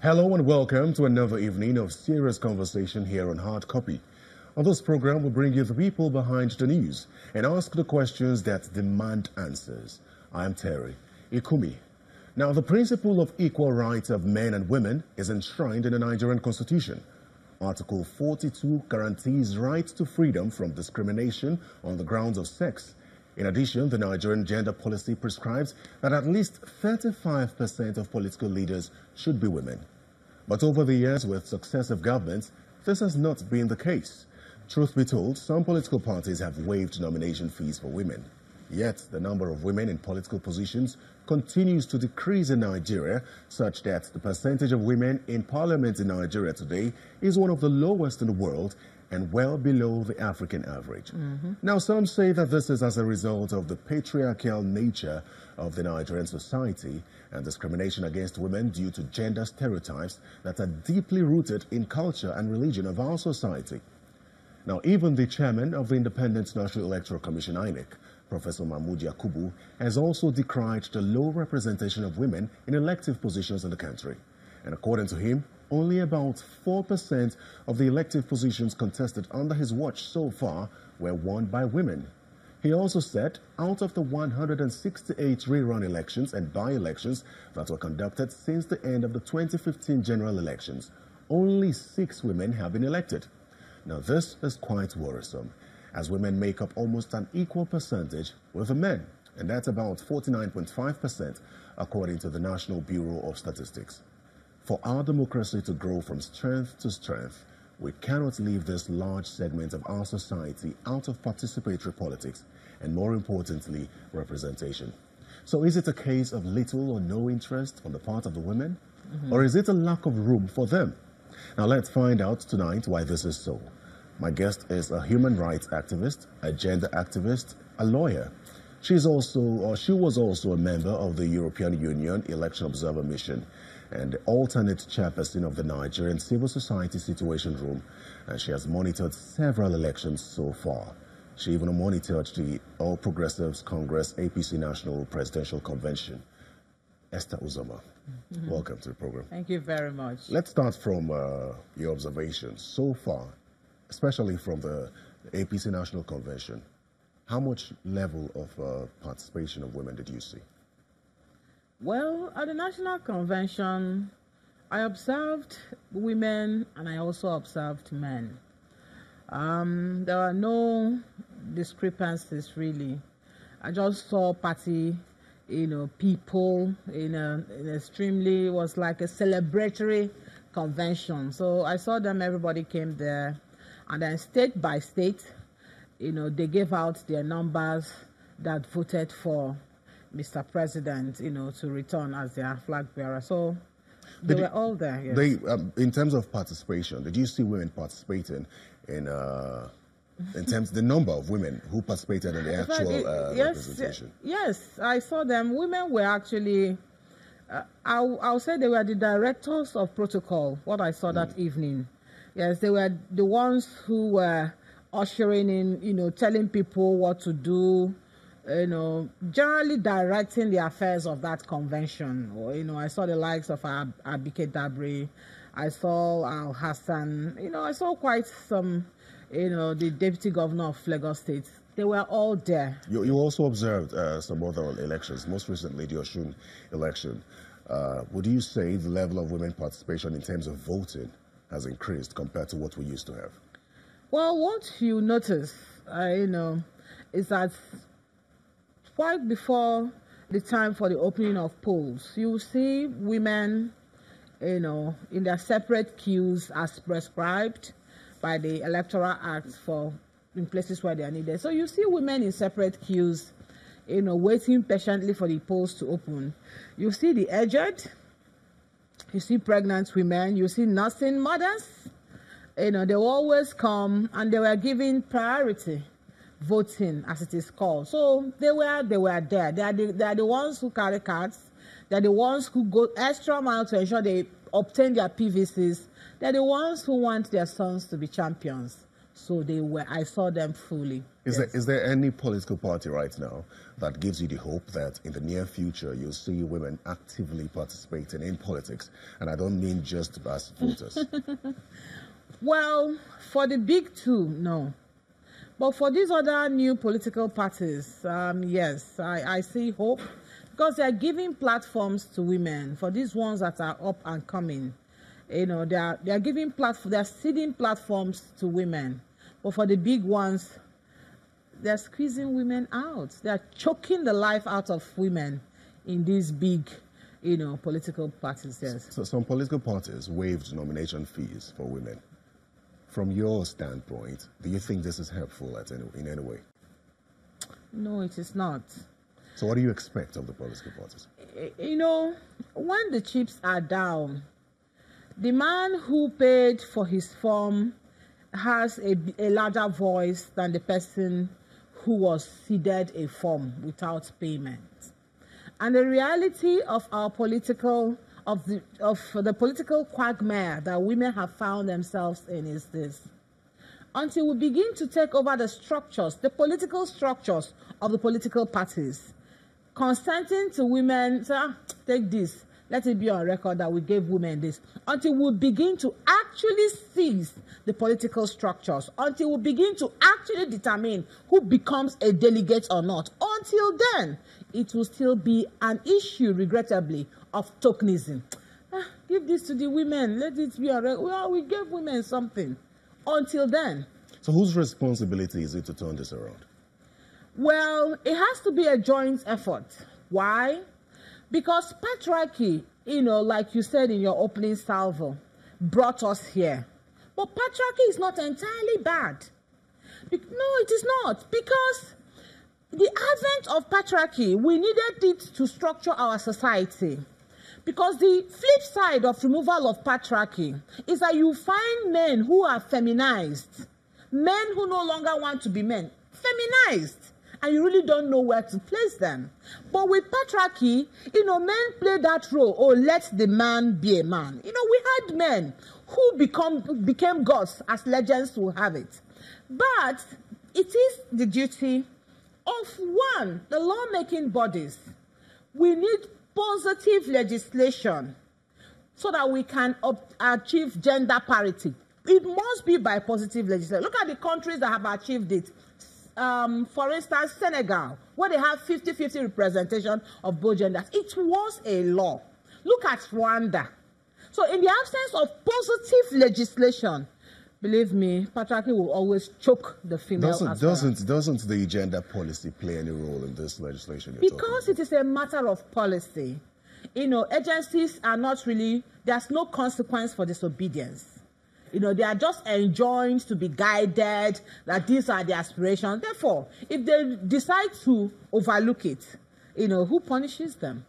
Hello and welcome to another evening of serious conversation here on Hard Copy. On this program, we'll bring you the people behind the news and ask the questions that demand answers. I am Terry Ikumi. Now, the principle of equal rights of men and women is enshrined in the Nigerian Constitution. Article 42 guarantees rights to freedom from discrimination on the grounds of sex. In addition, the Nigerian gender policy prescribes that at least 35% of political leaders should be women. But over the years, with successive governments, this has not been the case. Truth be told, some political parties have waived nomination fees for women. Yet, the number of women in political positions continues to decrease in Nigeria, such that the percentage of women in parliament in Nigeria today is one of the lowest in the world and well below the African average. Now, some say that this is as a result of the patriarchal nature of the Nigerian society and discrimination against women due to gender stereotypes that are deeply rooted in culture and religion of our society. Now, even the chairman of the Independent National Electoral Commission, INEC, Professor Mahmoud Yakubu, has also decried the low representation of women in elective positions in the country. And according to him, only about 4% of the elective positions contested under his watch so far were won by women. He also said out of the 168 rerun elections and by-elections that were conducted since the end of the 2015 general elections, only 6 women have been elected. Now, this is quite worrisome, as women make up almost an equal percentage with the men, and that's about 49.5% according to the National Bureau of Statistics. For our democracy to grow from strength to strength, we cannot leave this large segment of our society out of participatory politics and, more importantly, representation. So is it a case of little or no interest on the part of the women? Or is it a lack of room for them? Now let's find out tonight why this is so. My guest is a human rights activist, a gender activist, a lawyer. She was also a member of the European Union Election Observer Mission and the alternate chairperson of the Nigerian Civil Society Situation Room, and she has monitored several elections so far. She even monitored the All Progressives Congress APC National Presidential Convention. Esther Uzoma, welcome to the program. Thank you very much. Let's start from your observations so far, especially from the APC National Convention. How much level of participation of women did you see? Well, at the National Convention, I observed women and I also observed men. There are no discrepancies, really. I just saw party, people in extremely, it was like a celebratory convention. So I saw them, everybody came there, and then state by state, they gave out their numbers that voted for Mr. President, to return as their flag bearer. So they were all there. Yes. In terms of participation, did you see women participating in terms of the number of women who participated in the actual representation? Yes, I saw them. Women were actually, I'll say they were the directors of protocol, what I saw that evening. Yes, they were the ones who were ushering in, telling people what to do, generally directing the affairs of that convention. I saw the likes of Abike Dabri, I saw Al Hassan, I saw quite some, the deputy governor of Lagos State. They were all there. You also observed some other elections, most recently the Osun election. Would you say the level of women participation in terms of voting has increased compared to what we used to have? Well, what you notice, is that quite before the time for the opening of polls, you see women, in their separate queues as prescribed by the Electoral Act in places where they are needed. So you see women in separate queues, waiting patiently for the polls to open. You see the aged, you see pregnant women, you see nursing mothers. They will always come, and they were given priority voting, as it is called. So they were there. They are the ones who carry cards. They are the ones who go extra mile to ensure they obtain their PVCs. They are the ones who want their sons to be champions. So I saw them fully. Is there any political party right now that gives you the hope that in the near future you'll see women actively participating in politics? And I don't mean just as voters. Well, for the big two, no. But for these other new political parties, yes, I see hope, because they are giving platforms to women. For these ones that are up and coming, they are giving they are seeding platforms to women. But for the big ones, they are squeezing women out. They are choking the life out of women in these big, political parties. Yes. So some political parties waived nomination fees for women. From your standpoint, do you think this is helpful in any way? No, it is not. So what do you expect of the political parties? When the chips are down, the man who paid for his form has a larger voice than the person who was seeded a form without payment. And the reality of our political the political quagmire that women have found themselves in is this: until we begin to take over the political structures of the political parties, consenting to women, say, take this, let it be on record that we gave women this, until we begin to actually seize the political structures, until we begin to actually determine who becomes a delegate or not, until then, it will still be an issue, regrettably, of tokenism. Give this to the women, let it be on record. Well, we gave women something. Until then. So whose responsibility is it to turn this around? Well, it has to be a joint effort. Why? Because patriarchy, like you said in your opening salvo, brought us here. But patriarchy is not entirely bad. No, it is not. Because the advent of patriarchy, we needed it to structure our society. Because the flip side of removal of patriarchy is that you find men who are feminized, men who no longer want to be men, feminized, and you really don't know where to place them. But with patriarchy, men play that role. Oh, let the man be a man. We had men who became gods, as legends will have it. But it is the duty of the lawmaking bodies. We need positive legislation so that we can achieve gender parity. It must be by positive legislation. Look at the countries that have achieved it. For instance, Senegal, where they have 50-50 representation of both genders. It was a law. Look at Rwanda. So in the absence of positive legislation, believe me, patriarchy will always choke the female. Doesn't the gender policy play any role in this legislation? Because it is a matter of policy. Agencies are not really, there's no consequence for disobedience. They are just enjoined to be guided, that these are the aspirations. Therefore, if they decide to overlook it, who punishes them?